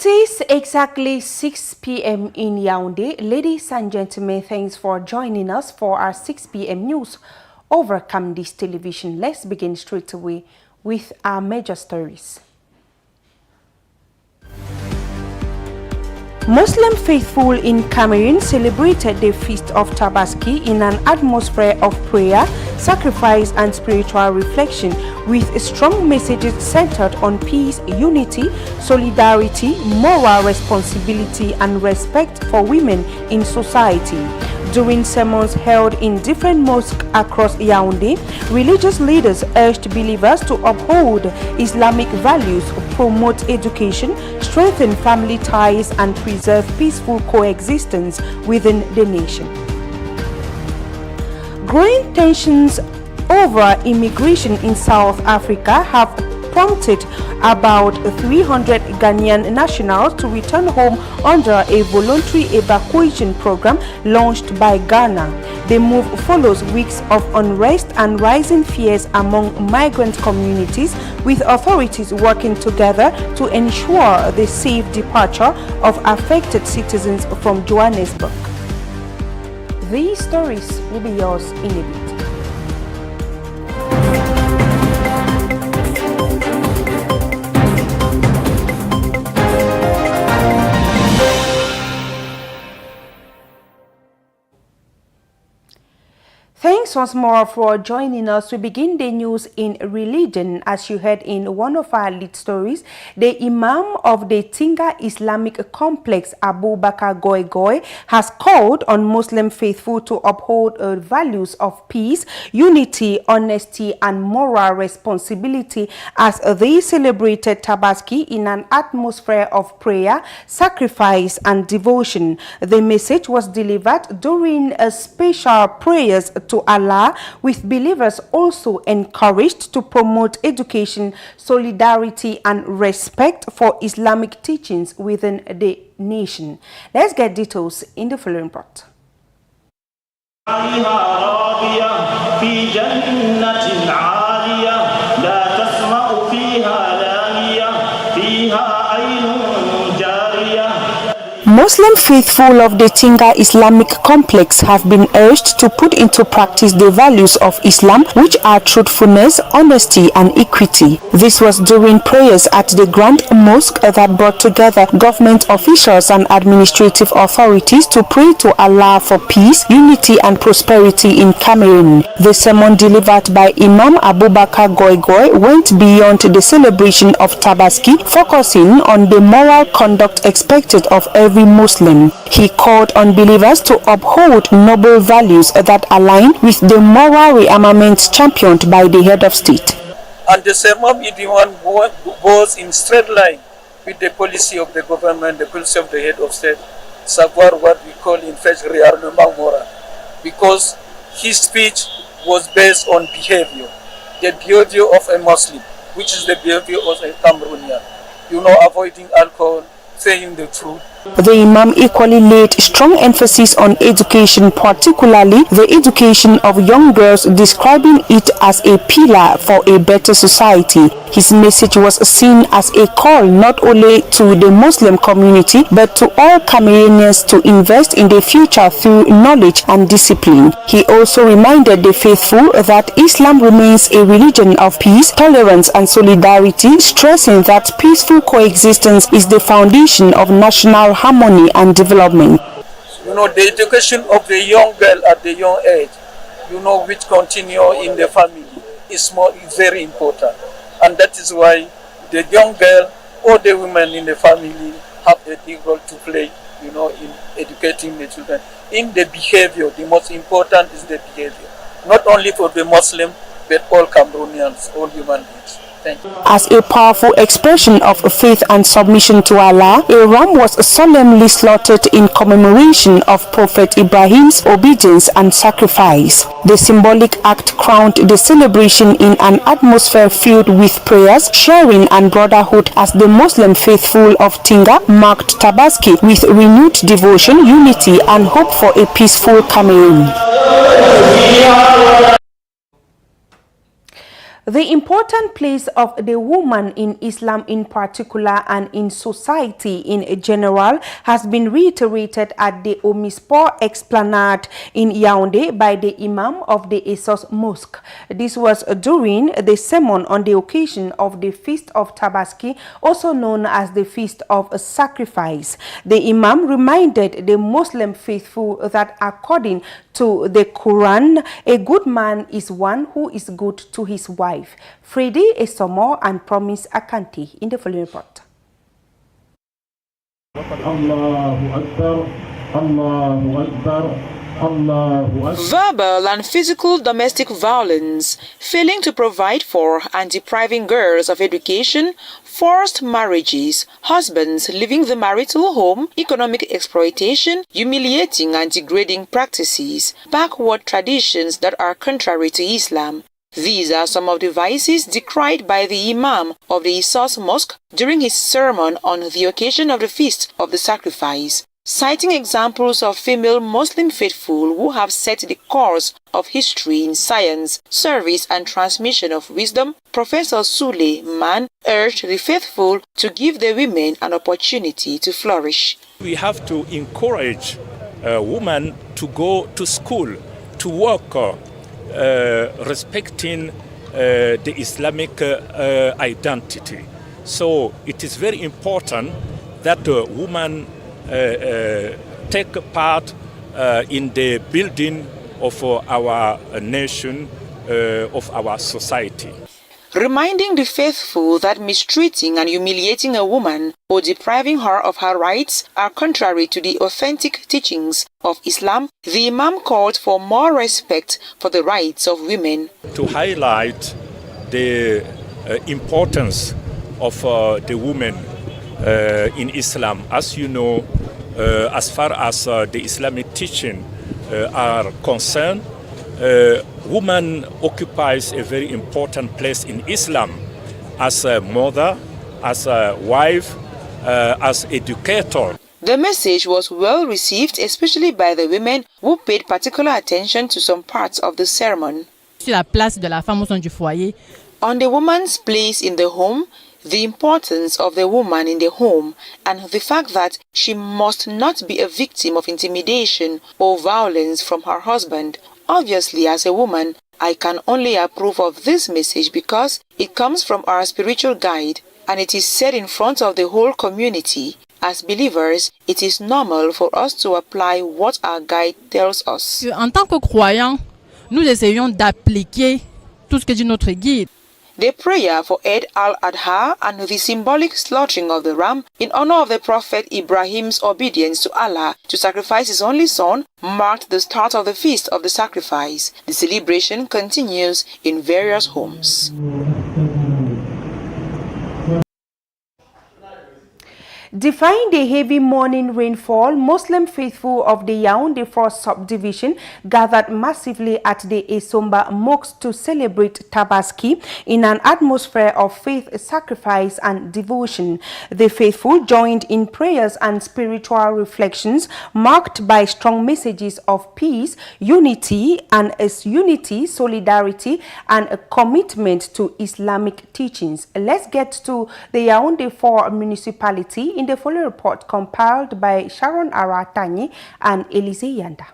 It is exactly 6 p.m. in Yaoundé. Ladies and gentlemen, thanks for joining us for our 6 p.m. news over Camdis Television. Let's begin straight away with our major stories. Muslim faithful in Cameroon celebrated the Feast of Tabaski in an atmosphere of prayer, sacrifice and spiritual reflection with strong messages centered on peace, unity, solidarity, moral responsibility and respect for women in society. During sermons held in different mosques across Yaoundé, religious leaders urged believers to uphold Islamic values, promote education, strengthen family ties, and preserve peaceful coexistence within the nation. Growing tensions over immigration in South Africa have prompted about 300 Ghanaian nationals to return home under a voluntary evacuation program launched by Ghana. The move follows weeks of unrest and rising fears among migrant communities, with authorities working together to ensure the safe departure of affected citizens from Johannesburg. These stories will be yours in a bit. Thanks once more for joining us. We begin the news in religion. As you heard in one of our lead stories, the Imam of the Tinga Islamic Complex, Abu Bakar Goy Goy, has called on Muslim faithful to uphold values of peace, unity, honesty, and moral responsibility as they celebrated Tabaski in an atmosphere of prayer, sacrifice, and devotion. The message was delivered during a special prayers to Allah, with believers also encouraged to promote education, solidarity, and respect for Islamic teachings within the nation. Let's get details in the following part. Muslim faithful of the Tinga Islamic Complex have been urged to put into practice the values of Islam, which are truthfulness, honesty, and equity. This was during prayers at the Grand Mosque that brought together government officials and administrative authorities to pray to Allah for peace, unity, and prosperity in Cameroon. The sermon delivered by Imam Abu Bakar Goy Goy went beyond the celebration of Tabaski, focusing on the moral conduct expected of every Muslim. He called on believers to uphold noble values that align with the moral rearmament championed by the head of state. And the sermon goes in straight line with the policy of the government, the policy of the head of state, savoir what we call in French réarmement moral, because his speech was based on behavior, the behavior of a Muslim, which is the behavior of a Cameroonian, avoiding alcohol, saying the truth. The Imam equally laid strong emphasis on education, particularly the education of young girls, describing it as a pillar for a better society. His message was seen as a call not only to the Muslim community but to all Cameroonians to invest in the future through knowledge and discipline. He also reminded the faithful that Islam remains a religion of peace, tolerance, and solidarity, stressing that peaceful coexistence is the foundation of national harmony and development. The education of the young girl at the young age, which continue in the family, is very important. And that is why the young girl or the women in the family have a big role to play, in educating the children. In the behavior, the most important is the behavior. Not only for the Muslim, but all Cameroonians, all human beings. As a powerful expression of faith and submission to Allah, a ram was solemnly slaughtered in commemoration of Prophet Ibrahim's obedience and sacrifice. The symbolic act crowned the celebration in an atmosphere filled with prayers, sharing, and brotherhood as the Muslim faithful of Tinga marked Tabaski with renewed devotion, unity, and hope for a peaceful Cameroon. The important place of the woman in Islam in particular and in society in general has been reiterated at the Omispor Esplanade in Yaoundé by the Imam of the Essos Mosque. This was during the sermon on the occasion of the Feast of Tabaski, also known as the Feast of Sacrifice. The Imam reminded the Muslim faithful that according to the Quran, a good man is one who is good to his wife. Freddy Esomo and Promise Akanti in the following report. Verbal and physical domestic violence, failing to provide for and depriving girls of education, forced marriages, husbands leaving the marital home, economic exploitation, humiliating and degrading practices, backward traditions that are contrary to Islam. These are some of the vices decried by the Imam of the Essos Mosque during his sermon on the occasion of the Feast of the Sacrifice. Citing examples of female Muslim faithful who have set the course of history in science, service and transmission of wisdom, Professor Sule Man urged the faithful to give the women an opportunity to flourish. We have to encourage women to go to school, to work, respecting the Islamic identity. So it is very important that women take part in the building of our nation, of our society. Reminding the faithful that mistreating and humiliating a woman or depriving her of her rights are contrary to the authentic teachings of Islam, the Imam called for more respect for the rights of women. To highlight the importance of the women in Islam, as you know, as far as the Islamic teaching are concerned, woman occupies a very important place in Islam as a mother, as a wife, as educator. The message was well received, especially by the women who paid particular attention to some parts of the sermon. Sur la place de la femme au sein du foyer. On the woman's place in the home, the importance of the woman in the home, and the fact that she must not be a victim of intimidation or violence from her husband. Obviously, as a woman, I can only approve of this message because it comes from our spiritual guide and it is said in front of the whole community. As believers, it is normal for us to apply what our guide tells us. En tant que croyants, nous essayons d'appliquer tout ce que dit notre guide. The prayer for Eid al-Adha and the symbolic slaughtering of the ram in honor of the Prophet Ibrahim's obedience to Allah to sacrifice his only son marked the start of the Feast of the Sacrifice. The celebration continues in various homes. Defying the heavy morning rainfall, Muslim faithful of the Yaoundé 4th subdivision gathered massively at the Esomba Mosque to celebrate Tabaski in an atmosphere of faith, sacrifice and devotion. The faithful joined in prayers and spiritual reflections marked by strong messages of peace, unity, solidarity and a commitment to Islamic teachings. Let's get to the Yaoundé 4 municipality in the following report compiled by Sharon Aratani and Elise Yanda.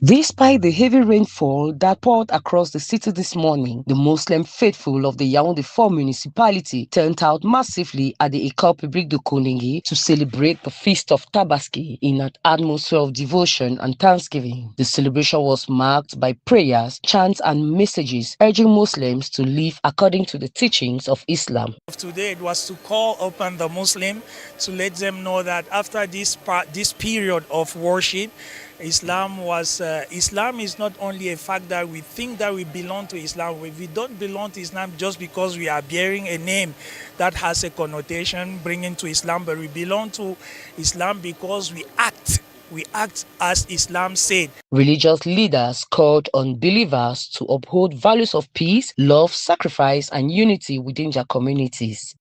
Despite the heavy rainfall that poured across the city this morning, the Muslim faithful of the Yaoundé 4 municipality turned out massively at the École Publique de Koningui to celebrate the Feast of Tabaski in an atmosphere of devotion and thanksgiving. The celebration was marked by prayers, chants and messages urging Muslims to live according to the teachings of Islam. Today it was to call upon the Muslim to let them know that after this period of worship, Islam is not only a fact that we think that we belong to Islam. We don't belong to Islam just because we are bearing a name that has a connotation bringing to Islam, but we belong to Islam because we act as Islam said. Religious leaders called on believers to uphold values of peace, love, sacrifice, and unity within their communities.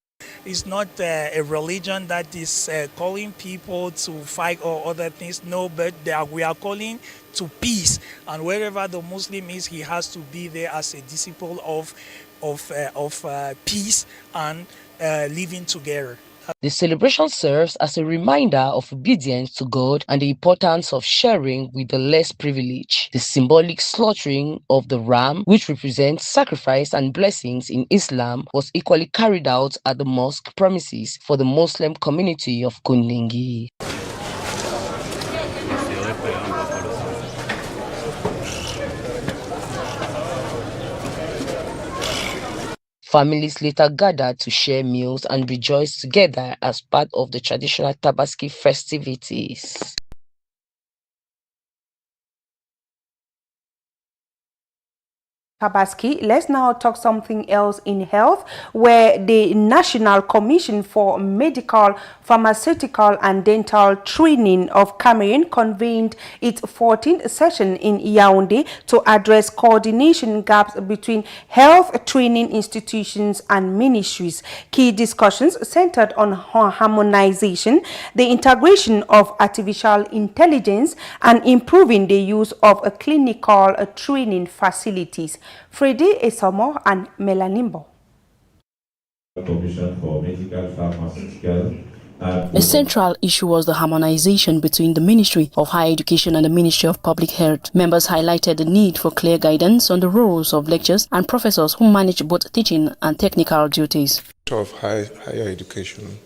It's not a religion that is calling people to fight or other things. No, but we are calling to peace. And wherever the Muslim is, he has to be there as a disciple of peace and living together. The celebration serves as a reminder of obedience to God and the importance of sharing with the less privileged. The symbolic slaughtering of the ram, which represents sacrifice and blessings in Islam, was equally carried out at the mosque premises for the Muslim community of Kundingi. Families later gathered to share meals and rejoice together as part of the traditional Tabaski festivities. Tabaski. Let's now talk something else in health, where the National Commission for Medical, Pharmaceutical and Dental Training of Cameroon convened its 14th session in Yaoundé to address coordination gaps between health training institutions and ministries. Key discussions centered on harmonization, the integration of artificial intelligence, and improving the use of clinical training facilities. Freddy Esomo and Melanimbo. Commission for Medical, Pharmaceutical. A central issue was the harmonization between the Ministry of Higher Education and the Ministry of Public Health. Members highlighted the need for clear guidance on the roles of lecturers and professors who manage both teaching and technical duties. Of higher education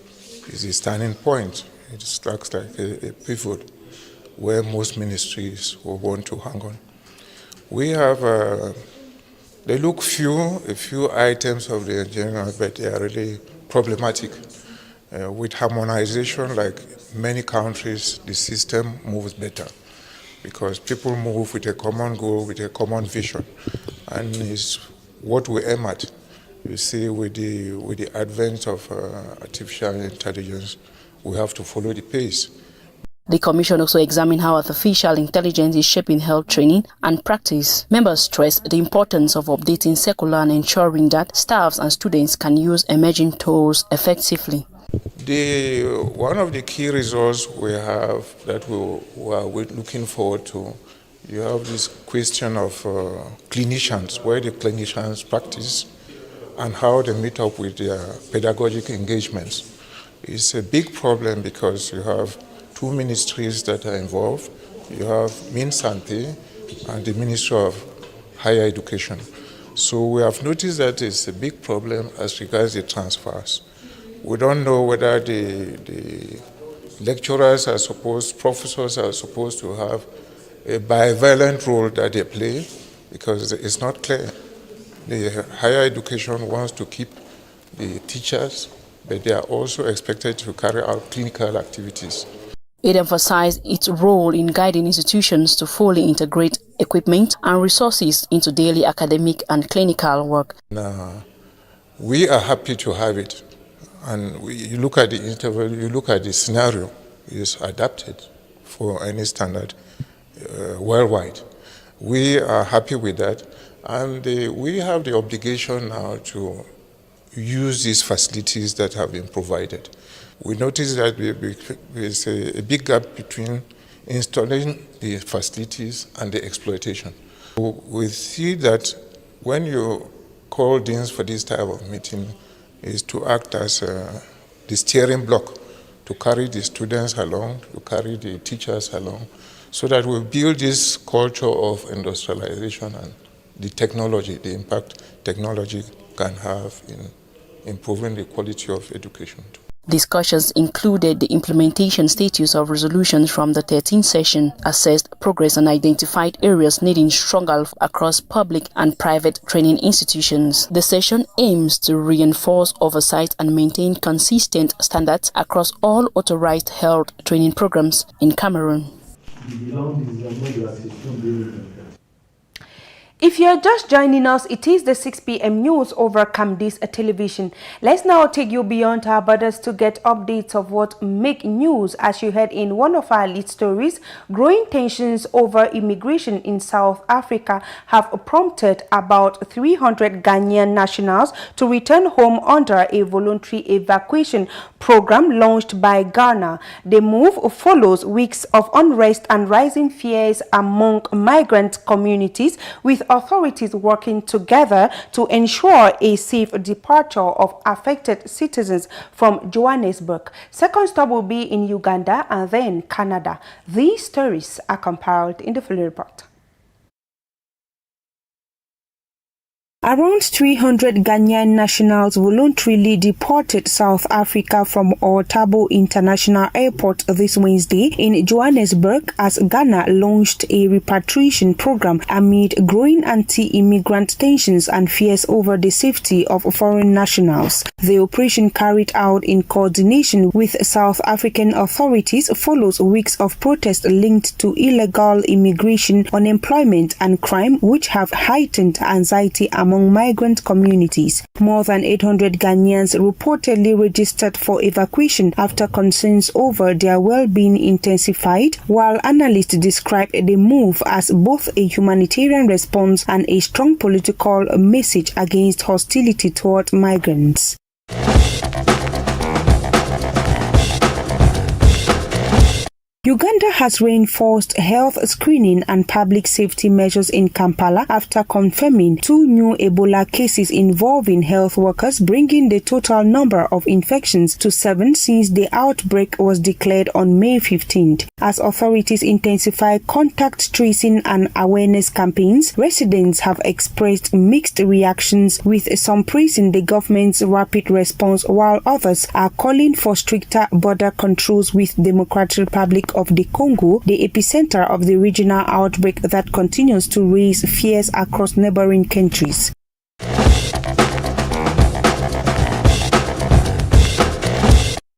is a standing point. It looks like a pivot where most ministries will want to hang on. We have they look a few items of the agenda, but they are really problematic. With harmonization, like many countries, the system moves better because people move with a common goal, with a common vision, and it's what we aim at. You see, with the advent of artificial intelligence, we have to follow the pace. The Commission also examined how artificial intelligence is shaping health training and practice. Members stressed the importance of updating curricula and ensuring that staffs and students can use emerging tools effectively. One of the key results we have that we're looking forward to, you have this question of clinicians, where the clinicians practice and how they meet up with their pedagogic engagements. It's a big problem because you have two ministries that are involved. You have MinSante and the Ministry of Higher Education. So we have noticed that it's a big problem as regards the transfers. We don't know whether the lecturers professors are supposed to have a bivalent role that they play, because it's not clear. The higher education wants to keep the teachers, but they are also expected to carry out clinical activities. It emphasized its role in guiding institutions to fully integrate equipment and resources into daily academic and clinical work. We are happy to have it. And you look at the interval, you look at the scenario, it's adapted for any standard worldwide. We are happy with that. And we have the obligation now to use these facilities that have been provided. We notice that there's a big gap between installing the facilities and the exploitation. We see that when you call deans for this type of meeting, is to act as the steering block, to carry the students along, to carry the teachers along, so that we build this culture of industrialization and the technology, the impact technology can have in improving the quality of education. Discussions included the implementation status of resolutions from the 13th session, assessed progress and identified areas needing stronger across public and private training institutions. The session aims to reinforce oversight and maintain consistent standards across all authorized health training programs in Cameroon. If you're just joining us, it is the 6 p.m. news over Camdis television. Let's now take you beyond our borders to get updates of what make news. As you heard in one of our lead stories, growing tensions over immigration in South Africa have prompted about 300 Ghanaian nationals to return home under a voluntary evacuation program launched by Ghana. The move follows weeks of unrest and rising fears among migrant communities, with authorities working together to ensure a safe departure of affected citizens from Johannesburg. Second stop will be in Uganda and then Canada. These stories are compiled in the full report. Around 300 Ghanaian nationals voluntarily deported South Africa from Otabo International Airport this Wednesday in Johannesburg as Ghana launched a repatriation program amid growing anti-immigrant tensions and fears over the safety of foreign nationals. The operation, carried out in coordination with South African authorities, follows weeks of protest linked to illegal immigration, unemployment and crime, which have heightened anxiety among migrant communities. More than 800 Ghanaians reportedly registered for evacuation after concerns over their well-being intensified, while analysts describe the move as both a humanitarian response and a strong political message against hostility toward migrants. Uganda has reinforced health screening and public safety measures in Kampala after confirming 2 new Ebola cases involving health workers, bringing the total number of infections to 7 since the outbreak was declared on May 15th. As authorities intensify contact tracing and awareness campaigns, residents have expressed mixed reactions, with some praising the government's rapid response while others are calling for stricter border controls with Democratic Republic of the Congo, the epicenter of the regional outbreak that continues to raise fears across neighboring countries.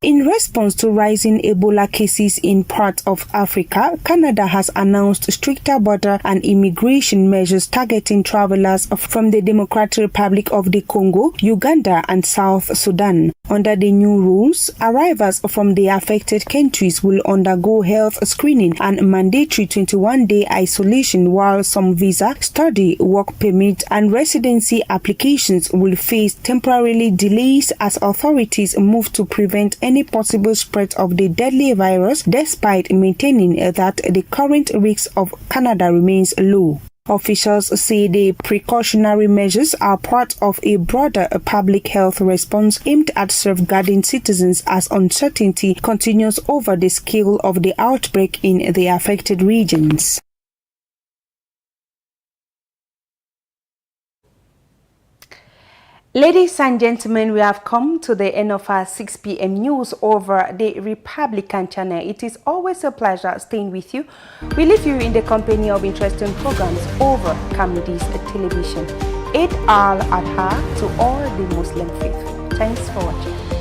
In response to rising Ebola cases in parts of Africa, Canada has announced stricter border and immigration measures targeting travelers from the Democratic Republic of the Congo, Uganda, and South Sudan. Under the new rules, arrivals from the affected countries will undergo health screening and mandatory 21-day isolation, while some visa, study, work permit, and residency applications will face temporary delays as authorities move to prevent any possible spread of the deadly virus, despite maintaining that the current risk of Canada remains low. Officials say the precautionary measures are part of a broader public health response aimed at safeguarding citizens as uncertainty continues over the scale of the outbreak in the affected regions. Ladies and gentlemen, we have come to the end of our 6 p.m. news over the Republican channel. It is always a pleasure staying with you. We leave you in the company of interesting programs over Camdis television. Eid al-Adha to all the Muslim faithful. Thanks for watching.